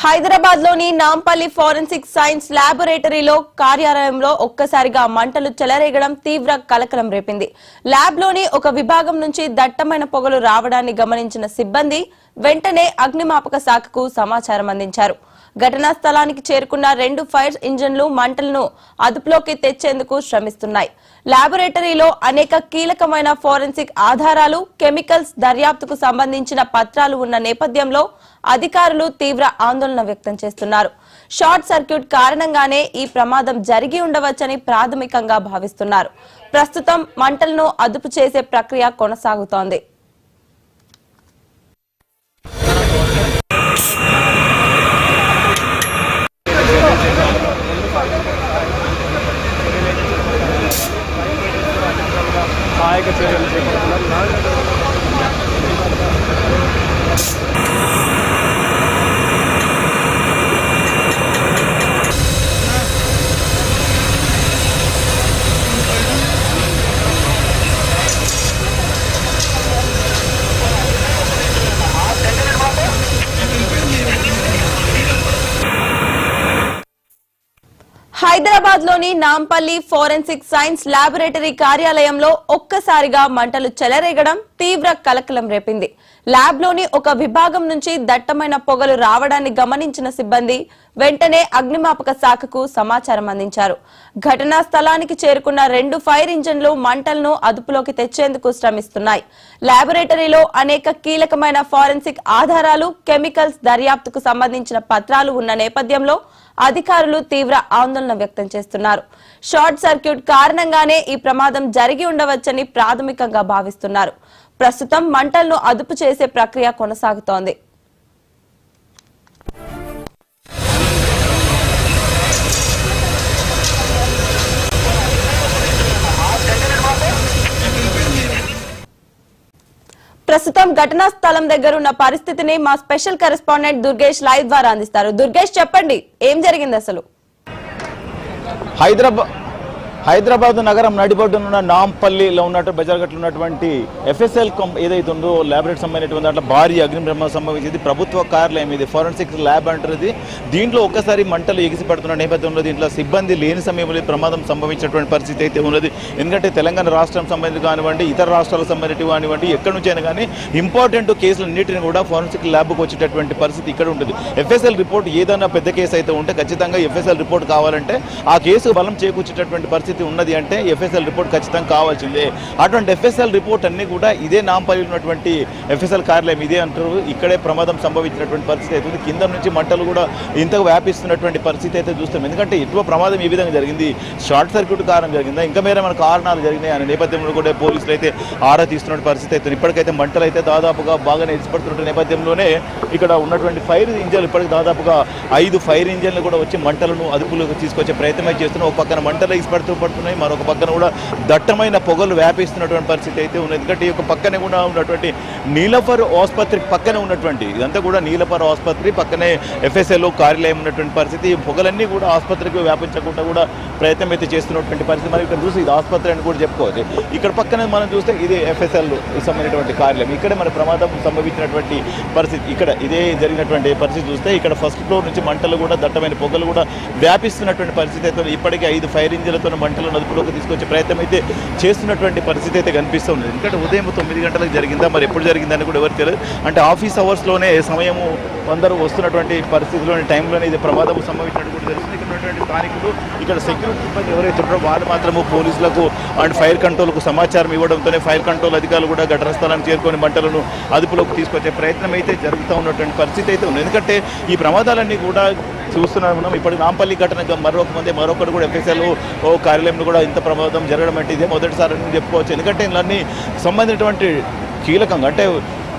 హైదరాబాద్ లోని Nampally forensic science ల్యాబొరేటరీలో కార్యాలయంలో ఒక్కసారిగా మంటలు చెలరేగడం తీవ్ర కలకలం రేపింది. ల్యాబ్ లోని ఒక విభాగం నుంచి దట్టమైన పొగలు రావడాన్ని గమనించిన సిబ్బంది వెంటనే అగ్నిమాపక శాఖకు సమాచారం అందించారు. ఘటనా స్థలానికి చేరుకున్న 2 ఫైర్ ఇంజన్లు మంటలను అదుపులోకి తెచ్చేందుకు శ్రమిస్తున్నాయి. ల్యాబొరేటరీలో అనేక కీలకమైన ఫోరెన్సిక్ ఆధారాలు, కెమికల్స్ దర్యాప్తుకు సంబంధించిన పత్రాలు ఉన్న నేపథ్యంలో అధికారులు తీవ్ర ఆందోళన వ్యక్తం చేస్తున్నారు. షార్ట్ సర్క్యూట్ కారణంగానే ఈ ప్రమాదం జరిగి ఉండవచ్చని ప్రాథమికంగా భావిస్తున్నారు. ప్రస్తుతం మంటలను అదుపు చేసే ప్రక్రియ కొనసాగుతోంది. సహాయక చర్యలు చేపడుతున్నారు. హైదరాబాద్ లోని నాంపల్లి ఫోరెన్సిక్ సైన్స్ ల్యాబొరేటరీ కార్యాలయంలో ఒక్కసారిగా మంటలు చెలరేగడం తీవ్ర కలకలం రేపింది. ల్యాబ్ లోని ఒక విభాగం నుంచి దట్టమైన పొగలు రావడాన్ని గమనించిన సిబ్బంది వెంటనే అగ్నిమాపక శాఖకు సమాచారం అందించారు. ఘటనా స్థలానికి చేరుకున్న 2 ఫైర్ ఇంజన్లు మంటలను అదుపులోకి తెచ్చేందుకు శ్రమిస్తున్నాయి. ల్యాబొరేటరీలో అనేక కీలకమైన ఫోరెన్సిక్ ఆధారాలు, కెమికల్స్ దర్యాప్తుకు సంబంధించిన పత్రాలు ఉన్న నేపథ్యంలో అధికారులు తీవ్ర ఆందోళన వ్యక్తం చేస్తున్నారు. షార్ట్ సర్క్యూట్ కారణంగానే ఈ ప్రమాదం జరిగి ఉండవచ్చని ప్రాథమికంగా భావిస్తున్నారు. ప్రస్తుతం మంటలను అదుపు చేసే ప్రక్రియ కొనసాగుతోంది. ప్రస్తుతం ఘటనా స్థలం దగ్గర ఉన్న పరిస్థితిని మా స్పెషల్ కరెస్పాండెంట్ దుర్గేష్ లైవ్ ద్వారా అందిస్తారు. దుర్గేష్, చెప్పండి, ఏం జరిగింది అసలు? హైదరాబాద్ నగరం నడిబొడ్డునున్న నాంపల్లిలో ఉన్నట్టు బజార్గట్లో ఉన్నటువంటి ఎఫ్ఎస్ఎల్ ఏదైతే ఉందో ల్యాబొరేటరీ సంబంధించినటువంటి దాంట్లో భారీ అగ్ని ప్రమాదం సంభవించింది. ప్రభుత్వ కార్యాలయం ఇది, ఫోరెన్సిక్ ల్యాబ్ అంటారు. దీంట్లో ఒక్కసారి మంటలు ఎగిసిపడుతున్న నేపథ్యంలో దీంట్లో సిబ్బంది లేని సమయంలో ప్రమాదం సంభవించినటువంటి పరిస్థితి అయితే ఉన్నది. ఎందుకంటే తెలంగాణ రాష్ట్రం సంబంధించి కానివ్వండి, ఇతర రాష్ట్రాలకు సంబంధించి కానివ్వండి, ఎక్కడి నుంచి అయినా కానీ ఇంపార్టెంట్ కేసులన్నింటినీ కూడా ఫోరెన్సిక్ ల్యాబ్కు వచ్చేటటువంటి పరిస్థితి ఇక్కడ ఉంటుంది. ఎఫ్ఎస్ఎల్ రిపోర్ట్ ఏదైనా పెద్ద కేసు అయితే ఉంటే ఖచ్చితంగా ఎఫ్ఎస్ఎల్ రిపోర్ట్ కావాలంటే ఆ కేసు బలం చేకూర్చేటటువంటి పరిస్థితి ఉన్నది అంటే ఎఫ్ఎస్ఎల్ రిపోర్ట్ ఖచ్చితంగా కావాల్సిందే. అటువంటి ఎఫ్ఎస్ఎల్ రిపోర్ట్ అన్ని కూడా ఇదే నాంపల్లి ఉన్నటువంటి ఎఫ్ఎస్ఎల్ కార్యాలయం ఇదే అంటారు. ఇక్కడే ప్రమాదం సంభవించినటువంటి పరిస్థితి అవుతుంది. కింద నుంచి మంటలు కూడా ఇంతకు వ్యాపిస్తున్నటువంటి పరిస్థితి అయితే చూస్తాం. ఎందుకంటే ఎక్కువ ప్రమాదం ఈ విధంగా జరిగింది, షార్ట్ సర్క్యూట్ కారణం జరిగిందా, ఇంకా మేరే మన కారణాలు జరిగినాయి అనే నేపథ్యంలో కూడా పోలీసులు అయితే ఆరా తీస్తున్న పరిస్థితి అవుతుంది. ఇప్పటికైతే మంటలు అయితే దాదాపుగా బాగానే ఎగిసిపడుతున్న నేపథ్యంలోనే ఇక్కడ ఉన్నటువంటి ఫైర్ ఇంజన్లు ఇప్పటికి దాదాపుగా 5 ఫైర్ ఇంజన్లు కూడా వచ్చి మంటలను అదుపులోకి తీసుకొచ్చే ప్రయత్నం చేస్తున్నాయి. ఒక పక్కన మంటలు ఎగిసిపడుతున్నాయి, మరొక పక్కన కూడా దట్టమైన పొగలు వ్యాపిస్తున్నటువంటి పరిస్థితి అయితే ఉంది. ఎందుకంటే ఈ యొక్క పక్కనే కూడా ఉన్నటువంటి నీలఫర్ ఆసుపత్రి పక్కనే ఉన్నటువంటి ఇదంతా కూడా నీలఫర్ ఆసుపత్రి పక్కనే ఎఫ్ఎస్ఎల్ కార్యాలయం ఉన్నటువంటి పరిస్థితి. పొగలన్నీ కూడా ఆసుపత్రికి వ్యాపించకుండా కూడా ప్రయత్నం అయితే చేస్తున్నటువంటి పరిస్థితి. మరి ఇక్కడ చూసి ఇది ఆసుపత్రి అని కూడా చెప్పుకోవచ్చు. ఇక్కడ పక్కనే మనం చూస్తే ఇది ఎఫ్ఎస్ఎల్ సంబంధించినటువంటి కార్యాలయం. ఇక్కడ మన ప్రమాదం సంభవించినటువంటి పరిస్థితి, ఇక్కడ ఇదే జరిగినటువంటి పరిస్థితి చూస్తే ఇక్కడ ఫస్ట్ ఫ్లోర్ నుంచి మంటలు కూడా దట్టమైన పొగలు కూడా వ్యాపిస్తున్నటువంటి పరిస్థితి అయితే ఇప్పటికే 5 ఫైర్ ఇంజిన్లతో మంటలను అదుపులోకి తీసుకొచ్చే ప్రయత్నం అయితే చేస్తున్నటువంటి పరిస్థితి అయితే కనిపిస్తూ ఉంది. ఎందుకంటే ఉదయం 9 గంటలకు జరిగిందా, మరి ఎప్పుడు జరిగిందని కూడా ఎవరు తెలియదు. అంటే ఆఫీస్ అవర్స్లోనే సమయము అందరూ వస్తున్నటువంటి పరిస్థితిలోని టైంలోనే ఇది ప్రమాదం సంభవించినట్టు కూడా తెలుస్తుంది. ఇక్కడ ఉన్నటువంటి స్థానికులు, ఇక్కడ సెక్యూరిటీ సిబ్బంది ఎవరైతే ఉన్నారో వాళ్ళు మాత్రము పోలీసులకు అండ్ ఫైర్ కంట్రోల్కు సమాచారం ఇవ్వడంతోనే ఫైర్ కంట్రోల్ అధికారులు కూడా ఘటనా స్థలానికి చేరుకొని మంటలను అదుపులోకి తీసుకొచ్చే ప్రయత్నం అయితే జరుగుతూ ఉన్నటువంటి పరిస్థితి అయితే ఉంది. ఎందుకంటే ఈ ప్రమాదాలన్నీ కూడా చూస్తున్నాం మనం. ఇప్పటికి నాంపల్లి ఘటన మరొకటి కూడా ఎఫ్ఎస్ఎల్ కార్యాలయంలో కూడా ఇంత ప్రమాదం జరగడం అంటే ఇదే మొదటిసారి అని చెప్పుకోవచ్చు. ఎందుకంటే ఇవన్నీ సంబంధించినటువంటి కీలకంగా అంటే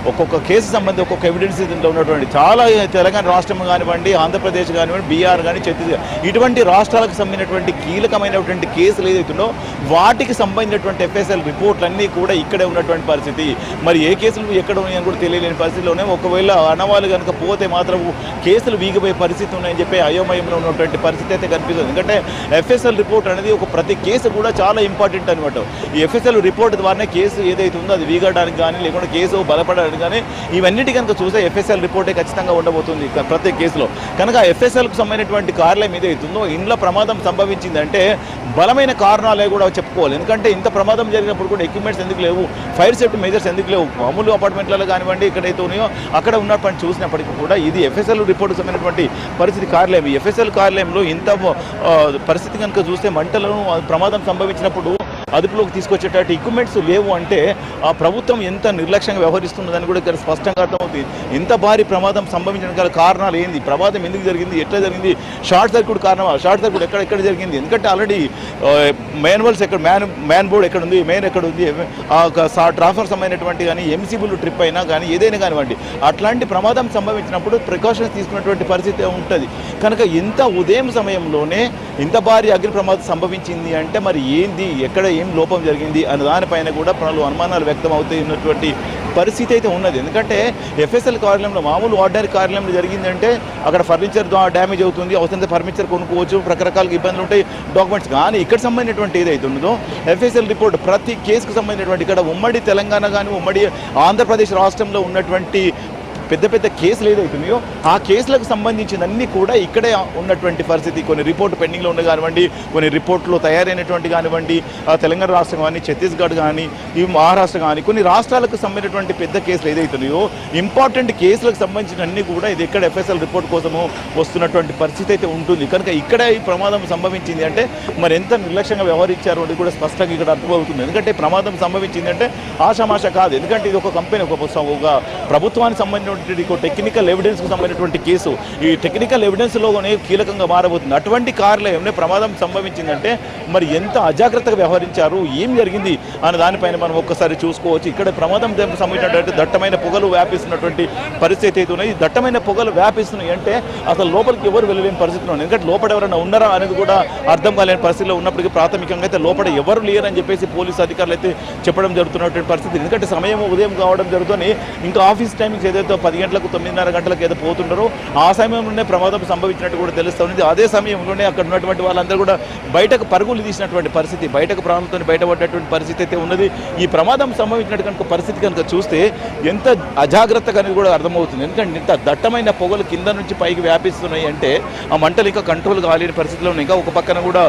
ఒక్కొక్క కేసు సంబంధించి ఒక్కొక్క ఎవిడెన్స్ దీంట్లో ఉన్నటువంటి చాలా తెలంగాణ రాష్ట్రం కానివ్వండి, ఆంధ్రప్రదేశ్ కానివ్వండి, బీహార్ కానీ, ఛత్తీస్గఢ్ ఇటువంటి రాష్ట్రాలకు సంబంధించినటువంటి కీలకమైనటువంటి కేసులు ఏదైతుందో వాటికి సంబంధించినటువంటి ఎఫ్ఎస్ఎల్ రిపోర్ట్లన్నీ కూడా ఇక్కడే ఉన్నటువంటి పరిస్థితి. మరి ఏ కేసులు ఎక్కడ ఉన్నాయని కూడా తెలియలేని పరిస్థితిలోనే ఒకవేళ అనవాళ్ళు కనుక పోతే మాత్రం కేసులు వీగిపోయే పరిస్థితి ఉన్నాయని చెప్పి అయోమయంలో ఉన్నటువంటి పరిస్థితి అయితే కనిపిస్తుంది. ఎందుకంటే ఎఫ్ఎస్ఎల్ రిపోర్ట్ అనేది ఒక ప్రతి కేసు కూడా చాలా ఇంపార్టెంట్ అనమాట. ఈ ఎఫ్ఎస్ఎల్ రిపోర్ట్ ద్వారానే కేసు ఏదైతే ఉందో అది వీగడానికి కానీ లేకుంటే కేసు బలపడ చేశారని కానీ ఇవన్నిటి కనుక చూస్తే ఎఫ్ఎస్ఎల్ రిపోర్టే ఖచ్చితంగా ఉండబోతుంది ప్రతి కేసులో. కనుక ఎఫ్ఎస్ఎల్కు సంబంధించినటువంటి కార్యాలయం ఏదైతుందో ఇంట్లో ప్రమాదం సంభవించిందంటే బలమైన కారణాలే కూడా చెప్పుకోవాలి. ఎందుకంటే ఇంత ప్రమాదం జరిగినప్పుడు కూడా ఎక్విప్మెంట్స్ ఎందుకు లేవు, ఫైర్ సేఫ్టీ మెజర్స్ ఎందుకు లేవు, మామూలు అపార్ట్మెంట్లలో కానివ్వండి ఎక్కడైతే ఉన్నాయో అక్కడ ఉన్నటువంటి చూసినప్పటికీ కూడా ఇది ఎఫ్ఎస్ఎల్ రిపోర్ట్కి సంబంధించినటువంటి పరిస్థితి కార్యాలయం. ఈ ఎఫ్ఎస్ఎల్ కార్యాలయంలో ఇంత పరిస్థితి కనుక చూస్తే మంటలను ప్రమాదం సంభవించినప్పుడు అదుపులోకి తీసుకొచ్చేటట్టు ఎక్విప్మెంట్స్ లేవు అంటే ఆ ప్రభుత్వం ఎంత నిర్లక్ష్యంగా వ్యవహరిస్తున్నదని కూడా ఇక్కడ స్పష్టంగా అర్థమవుతుంది. ఇంత భారీ ప్రమాదం సంభవించడం గల కారణాలు ఏంది, ప్రమాదం ఎందుకు జరిగింది, ఎట్లా జరిగింది, షార్ట్ సర్క్యూట్ కారణమా, షార్ట్ సర్క్యూట్ ఎక్కడ జరిగింది, ఎందుకంటే ఆల్రెడీ మాన్యువల్స్ ఎక్కడ మ్యాన్ బోర్డ్ ఎక్కడ ఉంది, మెయిన్ ఎక్కడ ఉంది, ట్రాన్స్ఫర్ సంబంధించినటువంటి కానీ ఎంసీబుల్ ట్రిప్ అయినా కానీ ఏదైనా కానివ్వండి అట్లాంటి ప్రమాదం సంభవించినప్పుడు ప్రికాషన్స్ తీసుకున్నటువంటి పరిస్థితి ఉంటుంది. కనుక ఇంత ఉదయం సమయంలోనే ఇంత భారీ అగ్ని ప్రమాదం సంభవించింది అంటే మరి ఏంది, ఎక్కడ ఏం లోపం జరిగింది అనే దానిపైన కూడా పలు అనుమానాలు వ్యక్తం అవుతున్నటువంటి పరిస్థితి అయితే ఉన్నది. ఎందుకంటే ఎఫ్ఎస్ఎల్ కార్యాలయంలో మామూలు ఆర్డినరీ కార్యాలయంలో జరిగిందంటే అక్కడ ఫర్నిచర్ డ్యామేజ్ అవుతుంది, అవసరం ఫర్నిచర్ కొనుక్కోవచ్చు, రకరకాల ఇబ్బందులు ఉంటాయి, డాక్యుమెంట్స్. కానీ ఇక్కడ సంబంధించినటువంటి ఏదైతే ఉన్నదో ఎఫ్ఎస్ఎల్ రిపోర్ట్ ప్రతి కేసుకు సంబంధించినటువంటి ఇక్కడ ఉమ్మడి తెలంగాణ కానీ ఉమ్మడి ఆంధ్రప్రదేశ్ రాష్ట్రంలో ఉన్నటువంటి పెద్ద పెద్ద కేసులు ఏదైతున్నాయో ఆ కేసులకు సంబంధించినన్నీ కూడా ఇక్కడే ఉన్నటువంటి పరిస్థితి. కొన్ని రిపోర్టు పెండింగ్లో ఉన్న కానివ్వండి, కొన్ని రిపోర్టులు తయారైనటువంటి కానివ్వండి, తెలంగాణ రాష్ట్రం కానీ ఛత్తీస్గఢ్ కానీ ఈ మహారాష్ట్ర కానీ కొన్ని రాష్ట్రాలకు సంబంధించినటువంటి పెద్ద కేసులు ఏదైతున్నాయో ఇంపార్టెంట్ కేసులకు సంబంధించిన అన్నీ కూడా ఇది ఇక్కడ ఎఫ్ఎస్ఎల్ రిపోర్ట్ కోసము వస్తున్నటువంటి పరిస్థితి అయితే ఉంటుంది. కనుక ఇక్కడే ఈ ప్రమాదం సంభవించింది అంటే మరి ఎంత నిర్లక్ష్యంగా వ్యవహరించారు అనేది కూడా స్పష్టంగా ఇక్కడ అర్థమవుతుంది. ఎందుకంటే ప్రమాదం సంభవించింది అంటే ఆషామాష కాదు. ఎందుకంటే ఇది ఒక కంపెనీ ఒక ప్రభుత్వానికి సంబంధించిన టెక్నికల్ ఎవిడెన్స్కు సంబంధించినటువంటి కేసు. ఈ టెక్నికల్ ఎవిడెన్స్లోనే కీలకంగా మారబోతుంది. అటువంటి కార్యాలయంలో ప్రమాదం సంభవించిందంటే మరి ఎంత అజాగ్రత్తగా వ్యవహరించారు, ఏం జరిగింది అనే దానిపైన మనం ఒక్కసారి చూసుకోవచ్చు. ఇక్కడ ప్రమాదం సంభవించినటువంటి దట్టమైన పొగలు వ్యాపిస్తున్నటువంటి పరిస్థితి అయితే ఉన్నాయి. దట్టమైన పొగలు వ్యాపిస్తున్నాయి అంటే అసలు లోపలికి ఎవరు వెళ్ళలేని పరిస్థితిలో ఉంది. ఎందుకంటే లోపల ఎవరైనా ఉన్నారా అనేది కూడా అర్థం కాలేని పరిస్థితిలో ఉన్నప్పటికీ ప్రాథమికంగా అయితే లోపల ఎవరు లేరని చెప్పేసి పోలీసు అధికారులు అయితే చెప్పడం జరుగుతున్నటువంటి పరిస్థితి. ఎందుకంటే సమయం ఉదయం కావడం జరుగుతుంది, ఇంకా ఆఫీస్ టైమింగ్స్ ఏదైతే 10 గంటలకు 9:30 గంటలకు ఏదో పోతుంటారో ఆ సమయంలోనే ప్రమాదం సంభవించినట్టు కూడా తెలుస్తుంది. అదే సమయంలోనే అక్కడ ఉన్నటువంటి వాళ్ళందరూ కూడా బయటకు పరుగులు తీసినటువంటి పరిస్థితి, బయటకు ప్రాణంతో బయటపడ్డటువంటి పరిస్థితి అయితే ఉన్నది. ఈ ప్రమాదం సంభవించినట్టు కనుక పరిస్థితి కనుక చూస్తే ఎంత అజాగ్రత్తగా అనేది కూడా అర్థమవుతుంది. ఎందుకంటే ఇంత దట్టమైన పొగలు కింద నుంచి పైకి వ్యాపిస్తున్నాయి అంటే ఆ మంటలు ఇంకా కంట్రోల్ కాలేని పరిస్థితిలో ఉన్నాయి. ఇంకా ఒక పక్కన కూడా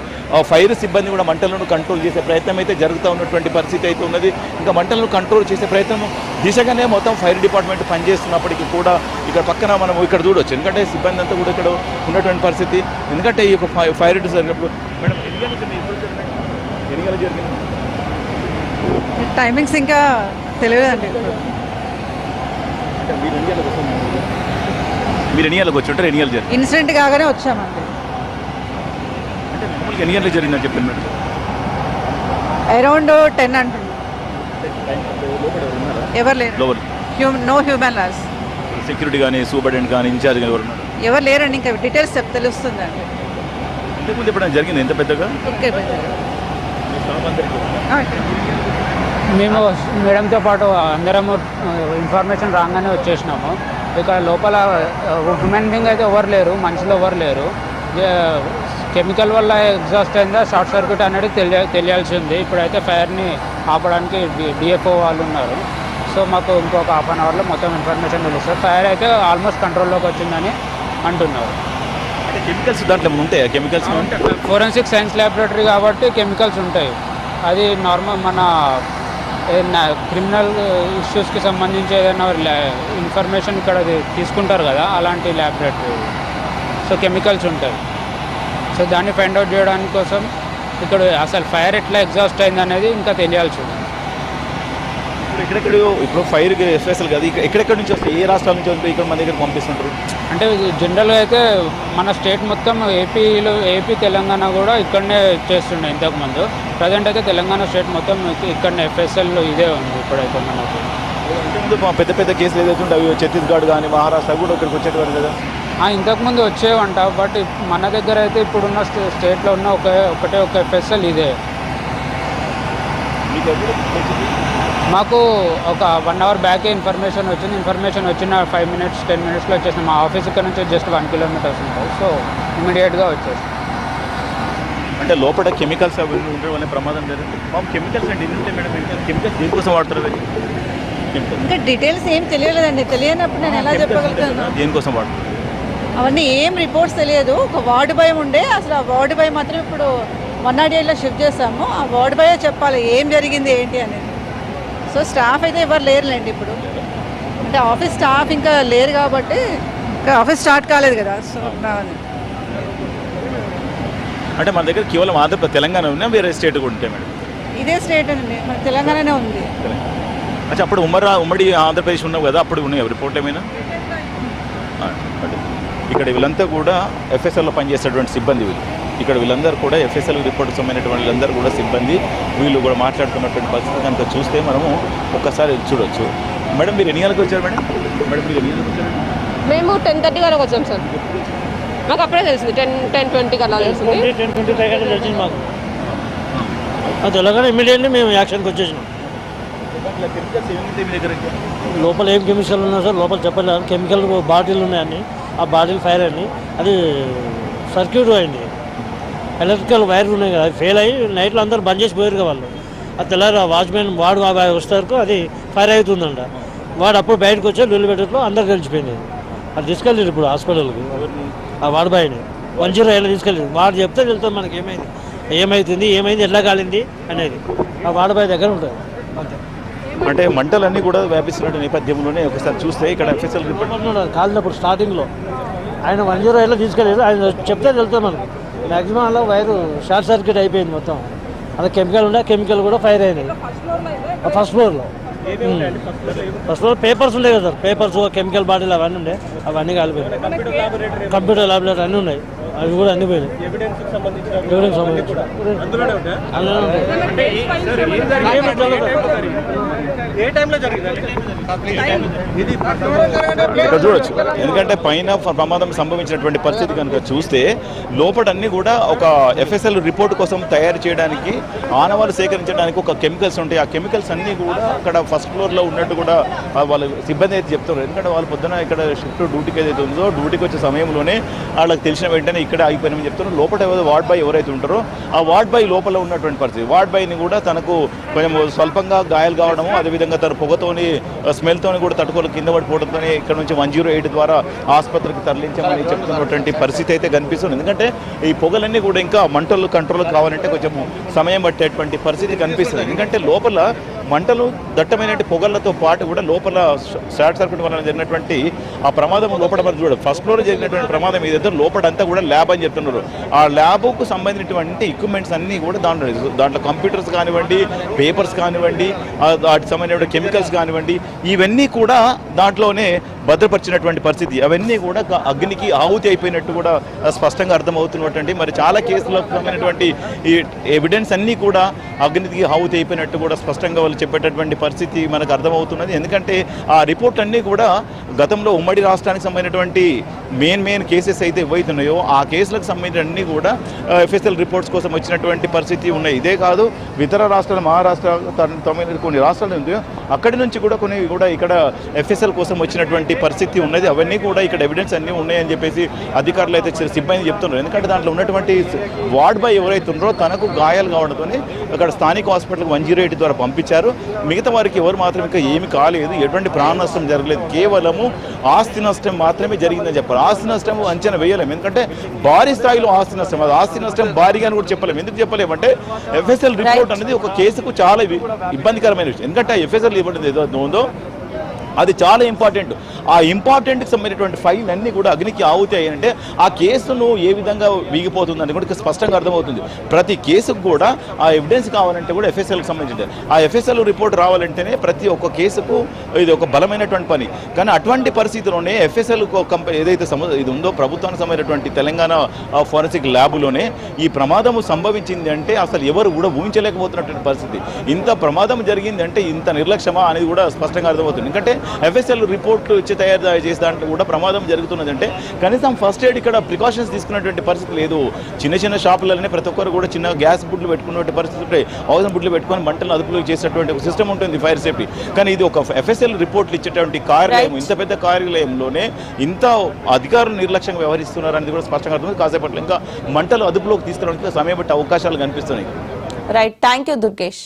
ఫైర్ సిబ్బంది కూడా మంటలను కంట్రోల్ చేసే ప్రయత్నం అయితే జరుగుతూ ఉన్నటువంటి పరిస్థితి అయితే ఉన్నది. ఇంకా మంటలను కంట్రోల్ చేసే ప్రయత్నం దిశగానే మొత్తం ఫైర్ డిపార్ట్మెంట్ పనిచేస్తున్నప్పటికీ కూడా ఇక్కడ పక్కన మనం ఇక్కడ చూడవచ్చు. ఎందుకంటే సిబ్బంది అంతా కూడా ఇక్కడ ఉన్నటువంటి పరిస్థితి. ఎందుకంటే ఈ యొక్క ఫైర్ జరిగినప్పుడు మేడం ఎన్ని గంటలు జరిగింది టైమింగ్స్ ఇంకా తెలియదండి. మీరు ఎన్ని గంటలకు వచ్చి ఉంటారు, ఎన్ని గంటలు జరిగింది ఇన్సిడెంట్ కాగానే వచ్చామండి. అంటే మామూలుగా ఎన్ని గంటలకు జరిగిందని చెప్పండి మేడం. అరౌండ్ 10 అంటున్నాను. ఎవరు లేరు, నో హ్యూమన్ లాస్. సెక్యూరిటీ కానీ సూపరింటెండెంట్ కానీ ఇన్ఛార్జ్ కానీ ఎవరు లేరండి. ఇంకా డీటెయిల్స్ తెలుస్తుందండి. ఇంతకుముందు ఎప్పుడైనా జరిగింది ఎంత పెద్దగా? మేము మేడంతో పాటు అందరము ఇన్ఫర్మేషన్ రాగానే వచ్చేసినాము. ఇక్కడ లోపల హ్యూమన్ బీయింగ్ అయితే ఎవరు లేరు, మనుషులు ఎవరు లేరు. కెమికల్ వల్ల ఎగ్జాస్ట్ అయిందా షార్ట్ సర్క్యూట్ అనేది తెలియాల్సి ఉంది. ఇప్పుడైతే ఫైర్ని ఆపడానికి డిఎఫ్ఓ వాళ్ళు ఉన్నారు. సో మాకు ఇంకొక హాఫ్ అన్ అవర్లో మొత్తం ఇన్ఫర్మేషన్ తెలుస్తుంది. ఫైర్ అయితే ఆల్మోస్ట్ కంట్రోల్లోకి వచ్చిందని అంటున్నారు. కెమికల్స్ దాంట్లో ఉంటాయి, కెమికల్స్ ఫోరెన్సిక్ సైన్స్ ల్యాబొరేటరీ కాబట్టి కెమికల్స్ ఉంటాయి. అది నార్మల్ మన క్రిమినల్ ఇష్యూస్కి సంబంధించి ఏదైనా ఇన్ఫర్మేషన్ ఇక్కడ తీసుకుంటారు కదా, అలాంటి ల్యాబొరేటరీ. సో కెమికల్స్ ఉంటాయి. సో దాన్ని ఫైండ్ అవుట్ చేయడానికి కోసం ఇక్కడ అసలు ఫైర్ ఎట్లా ఎగ్జాస్ట్ అయింది అనేది ఇంకా తెలియాల్సి ఉంది. ఎక్కడెక్కడ ఇప్పుడు ఫైర్ ఎఫ్ఎస్ఎల్ కదా, ఎక్కడెక్కడ నుంచి వస్తాయి, ఏ రాష్ట్రాల నుంచి వస్తే ఇక్కడ మన దగ్గర పంపిస్తుంటారు? అంటే జనరల్గా అయితే మన స్టేట్ మొత్తం ఏపీ తెలంగాణ కూడా ఇక్కడనే చేస్తుండే ఇంతకుముందు. ప్రజెంట్ అయితే తెలంగాణ స్టేట్ మొత్తం ఇక్కడనే ఎఫ్ఎస్ఎల్ ఇదే ఉంది ఇప్పుడైతే మనకు. ఇంతకుముందు పెద్ద పెద్ద కేసులు ఏదైతే ఉంటాయో ఛత్తీస్గఢ్ కానీ మహారాష్ట్ర కూడా ఇక్కడికి వచ్చేటవారు కదా. ఇంతకుముందు వచ్చేవంట. బట్ మన దగ్గర అయితే ఇప్పుడున్న స్టేట్లో ఉన్న ఒకటే ఒక ఎఫ్ఎస్ఎల్ ఇదే. మాకు ఒక 1 అవర్ బ్యాకే ఇన్ఫర్మేషన్ వచ్చింది. ఇన్ఫర్మేషన్ వచ్చిన 5 మినిట్స్ 10 మినిట్స్లో వచ్చేసింది. మా ఆఫీస్ ఇక్కడ నుంచి జస్ట్ 1 కిలోమీటర్స్ ఉంటుంది. సో ఇమీడియట్గా వచ్చేసి అంటే లోపల కెమికల్స్ అవి ఉంటే వాళ్ళ ప్రమాదం లేదు. కెమికల్స్ అంటే ఎన్ని ఉంటాయి మేడం? కెమికల్స్ దేనికోసం వాడతారు? ఇంకా డీటెయిల్స్ ఏం తెలియలేదండి. తెలియనప్పుడు నేను ఎలా చెప్పగలుగుతాను? దేనికోసం వాడుతుంది? అవన్నీ ఏం రిపోర్ట్స్ తెలియదు. ఒక వార్డు బాయ్ ఉండే, అసలు ఆ వార్డు బాయ్ మాత్రం ఇప్పుడు 108లో షిఫ్ట్ చేస్తాము. ఆ వార్డు బాయ్ చెప్పాలి ఏం జరిగింది ఏంటి అనేది. సో స్టాఫ్ అయితే ఎవరు లేరులేండి ఇప్పుడు. అంటే ఆఫీస్ స్టాఫ్ ఇంకా లేరు కాబట్టి ఇంకా ఆఫీస్ స్టార్ట్ కాలేదు కదా. సో అంటే మన దగ్గర కేవలం ఆంధ్రప్రదేశ్ తెలంగాణ ఉన్నా వేరే స్టేట్ కూడా ఉంటాయి మేడం? ఇదే స్టేట్ అండి, మన తెలంగాణనే ఉంది. అచ్చా, అప్పుడు ఉమ్మడి ఆంధ్రప్రదేశ్ ఉన్నావు కదా, అప్పుడు ఉన్నాయి రిపోర్ట్లు ఏమైనా? ఇక్కడ వీళ్ళంతా కూడా ఎఫ్ఎస్ఎల్లో పనిచేసేటువంటి సిబ్బంది వీళ్ళు. ఇక్కడ వీళ్ళందరూ కూడా ఎఫ్ఎస్ఎల్ రిపోర్ట్ సంబంధించినటువంటి వీళ్ళందరూ కూడా సిబ్బంది. వీళ్ళు కూడా మాట్లాడుతున్నటువంటి పరిస్థితి కనుక చూస్తే మనము ఒక్కసారి చూడొచ్చు. మేడం మీరు ఎన్ని గంటలకు వచ్చారు మేడం? మేడం మీరు ఎన్ని గంటలకు వచ్చారు? మేము 10:30 వరకు వచ్చాం సార్. మాకు అప్పుడే తెలిసింది 10:20 అలా తెలిసింది. 10:25 కల్లా తెలిసింది మాకు. అది తెలంగాణ ఇమీడియట్లీ మేము యాక్షన్కి వచ్చేసినాం. లోపల ఏం కెమికల్ ఉన్నా సార్ లోపల చెప్పలేదు. కెమికల్ బాటిల్ ఉన్నాయని, ఆ బాటిల్ ఫైర్ అయింది. అది సర్క్యూట్ అయింది. ఎలక్ట్రికల్ వైర్ ఉన్నాయి కదా, అది ఫెయిల్ అయ్యి నైట్లో అందరూ బంద్ చేసి పోయారు కదా వాళ్ళు. అది తెల్లారు వాచ్మెన్ వాడు వస్తారు, అది ఫైర్ అవుతుందంట. వాడు అప్పుడు బయటకు వచ్చి లొల్లి పెట్టడంలో అందరు కలిసిపోయింది. అది తీసుకెళ్ళారు ఇప్పుడు హాస్పిటల్కి. ఆ వాడు బాయ్ని 108 తీసుకెళ్ళారు. వాడు చెప్తే వెళ్తాం మనకి ఏమైతుంది ఎట్లా కాలింది అనేది. ఆ వాడు బాయ్ దగ్గర ఉంటుంది అంతే. అంటే మంటలన్నీ కూడా వ్యాపిస్తున్న నేపథ్యంలోనే ఒకసారి చూస్తే ఇక్కడ ఎఫ్ఎస్ఎల్ రిపోర్ట్ కాలినప్పుడు స్టార్టింగ్లో ఆయన 108లో తీసుకెళ్ళారు. ఆయన చెప్తే వెళ్తాం మనకి. మ్యాక్సిమం అలా వైరు షార్ట్ సర్క్యూట్ అయిపోయింది మొత్తం. అలా కెమికల్ ఉండే, కెమికల్ కూడా ఫైర్ అయినాయి ఫస్ట్ ఫ్లోర్లో. ఫస్ట్ ఫ్లోర్ పేపర్స్ ఉండే కదా సార్, పేపర్స్ కెమికల్ బాటిల్ అవన్నీ ఉండే, అవన్నీ కాలిపోయినాయి. కంప్యూటర్ ల్యాబొరేటరీ అన్నీ ఉన్నాయి, అవి కూడా అన్ని పోయినాయి. ఎవిడెన్స్ సంబంధించి ఇక్కడ చూడొచ్చు. ఎందుకంటే పైన ప్రమాదం సంభవించినటువంటి పరిస్థితి కనుక చూస్తే లోపలన్నీ కూడా ఒక ఎఫ్ఎస్ఎల్ రిపోర్ట్ కోసం తయారు చేయడానికి, ఆనవాళ్ళు సేకరించడానికి ఒక కెమికల్స్ ఉంటాయి. ఆ కెమికల్స్ అన్నీ కూడా అక్కడ ఫస్ట్ ఫ్లోర్లో ఉన్నట్టు కూడా వాళ్ళ సిబ్బంది అయితే చెప్తున్నారు. ఎందుకంటే వాళ్ళు పొద్దున ఇక్కడ షిఫ్ట్ డ్యూటీకి ఏదైతే ఉందో, డ్యూటీకి వచ్చే సమయంలోనే వాళ్ళకి తెలిసిన వెంటనే ఇక్కడ ఆగిపోయినామని చెప్తున్నారు. లోపల వార్డ్ బాయ్ ఎవరైతే ఉంటారో ఆ వార్డ్ బాయ్ లోపల ఉన్నటువంటి పరిస్థితి. వార్డ్ బాయ్ని కూడా తనకు కొంచెం స్వల్పంగా గాయాలు కావడము, అదేవిధంగా తన పొగతోని స్మెల్తోని కూడా తట్టుకోలు కింద పడిపోవడంతో ఇక్కడ నుంచి 108 ద్వారా ఆసుపత్రికి తరలించామని చెప్తున్నటువంటి పరిస్థితి అయితే కనిపిస్తుంది. ఎందుకంటే ఈ పొగలన్నీ కూడా ఇంకా మంటలు కంట్రోల్ కావాలంటే కొంచెం సమయం పట్టేటువంటి పరిస్థితి కనిపిస్తుంది. ఎందుకంటే లోపల మంటలు దట్టమైన పొగలతో పాటు కూడా లోపల షార్ట్ సర్క్యూట్ వల్ల జరిగినటువంటి ఆ ప్రమాదం లోపల మనం చూడండి. ఫస్ట్ ఫ్లోర్ జరిగినటువంటి ప్రమాదం ఏదైతే లోపలంతా కూడా ల్యాబ్ అని చెప్తున్నారు. ఆ ల్యాబ్కు సంబంధించినటువంటి ఎక్విప్మెంట్స్ అన్నీ కూడా దాంట్లో కంప్యూటర్స్ కానివ్వండి, పేపర్స్ కానివ్వండి, వాటికి సంబంధించిన కెమికల్స్ కానివ్వండి, ఇవన్నీ కూడా దాంట్లోనే భద్రపరిచినటువంటి పరిస్థితి. అవన్నీ కూడా అగ్నికి ఆహుతి అయిపోయినట్టు కూడా స్పష్టంగా అర్థమవుతున్నటువంటి, మరి చాలా కేసులకు సంబంధించినటువంటి ఈ ఎవిడెన్స్ అన్నీ కూడా అగ్నికి ఆహుతి అయిపోయినట్టు కూడా స్పష్టంగా వాళ్ళు చెప్పేటటువంటి పరిస్థితి మనకు అర్థమవుతున్నది. ఎందుకంటే ఆ రిపోర్ట్ అన్నీ కూడా గతంలో ఉమ్మడి రాష్ట్రానికి సంబంధించినటువంటి మెయిన్ కేసెస్ అయితే ఏవైతున్నాయో ఆ కేసులకు సంబంధించిన అన్నీ కూడా ఎఫ్ఎస్ఎల్ రిపోర్ట్స్ కోసం వచ్చినటువంటి పరిస్థితి ఉన్నాయి. ఇదే కాదు, ఇతర రాష్ట్రాలు, మహారాష్ట్ర, తమిళనాడు కొన్ని రాష్ట్రాలు ఉన్నాయో అక్కడి నుంచి కూడా కొన్ని కూడా ఇక్కడ ఎఫ్ఎస్ఎల్ కోసం వచ్చినటువంటి పరిస్థితి ఉన్నది. అవన్నీ కూడా ఇక్కడ ఎవిడెన్స్ అన్నీ ఉన్నాయని చెప్పేసి అధికారులు అయితే సిబ్బంది చెప్తున్నారు. ఎందుకంటే దాంట్లో ఉన్నటువంటి వార్డ్ బాయ్ ఎవరైతే ఉన్నారో తనకు గాయాలు కావడంతో అక్కడ స్థానిక హాస్పిటల్కి 108 ద్వారా పంపించారు. మిగతా వారికి ఎవరు మాత్రం ఇంకా ఏమి కాలేదు, ఎటువంటి ప్రాణ నష్టం జరగలేదు, కేవలము ఆస్తి నష్టం మాత్రమే జరిగిందని చెప్పారు. ఆస్తి నష్టం అంచనా వేయలేము, ఎందుకంటే భారీ స్థాయిలో ఆస్తి నష్టం, అది ఆస్తి నష్టం భారీగా అని కూడా చెప్పలేము. ఎందుకు చెప్పలేమంటే ఎఫ్ఎస్ఎల్ రిపోర్ట్ అనేది ఒక కేసుకు చాలా ఇబ్బందికరమైన విషయం. ఎందుకంటే ఆ ఎఫ్ఎస్ఎల్ రిపోర్ట్ ఏదో ఉందో అది చాలా ఇంపార్టెంట్. ఆ ఇంపార్టెంట్కి సంబంధించినటువంటి ఫైల్ అన్నీ కూడా అగ్నికి ఆహుతి అయ్యాయంటే ఆ కేసును ఏ విధంగా వీగిపోతుందని కూడా స్పష్టంగా అర్థమవుతుంది. ప్రతి కేసుకు కూడా ఆ ఎవిడెన్స్ కావాలంటే కూడా ఎఫ్ఎస్ఎల్కి సంబంధించింది. ఆ ఎఫ్ఎస్ఎల్ రిపోర్ట్ రావాలంటేనే ప్రతి ఒక్క కేసుకు ఇది ఒక బలమైనటువంటి పని. కానీ అటువంటి పరిస్థితిలోనే ఎఫ్ఎస్ఎల్ కంపెనీ ఏదైతే ఇది ఉందో ప్రభుత్వానికి సంబంధించినటువంటి తెలంగాణ ఫోరెన్సిక్ ల్యాబ్లోనే ఈ ప్రమాదము సంభవించింది అంటే అసలు ఎవరు కూడా ఊహించలేకపోతున్నటువంటి పరిస్థితి. ఇంత ప్రమాదం జరిగింది అంటే ఇంత నిర్లక్ష్యమా అనేది కూడా స్పష్టంగా అర్థమవుతుంది. ఎందుకంటే ఎఫ్ఎస్ఎల్ రిపోర్ట్లు ఇచ్చి తయారు చేసే దాంట్లో కూడా ప్రమాదం జరుగుతున్నదంటే కనీసం ఫస్ట్ ఎయిడ్ ఇక్కడ ప్రికాషన్స్ తీసుకున్నటువంటి పరిస్థితి లేదు. చిన్న షాపులలోనే ప్రతి ఒక్కరు కూడా చిన్న గ్యాస్ బుడ్లు పెట్టుకున్నటువంటి పరిస్థితి ఉంటాయి. ఆక్సిజన్ బుడ్లు పెట్టుకొని మంటలను అదుపులో చేసేటువంటి ఒక సిస్టమ్ ఉంటుంది ఫైర్ సేఫ్టీ. కానీ ఇది ఒక ఎఫ్ఎస్ఎల్ రిపోర్ట్లు ఇచ్చేటువంటి కార్యాలయం, ఇంత పెద్ద కార్యాలయంలోనే ఇంత అధికారులు నిర్లక్ష్యంగా వ్యవహరిస్తున్నారు అనేది కూడా స్పష్టంగా అర్థమవుతుంది. కాసేపట్లో ఇంకా మంటలు అదుపులోకి తీసుకురావడానికి సమయం బట్టి అవకాశాలు కనిపిస్తున్నాయి. Right, thank you Durgesh.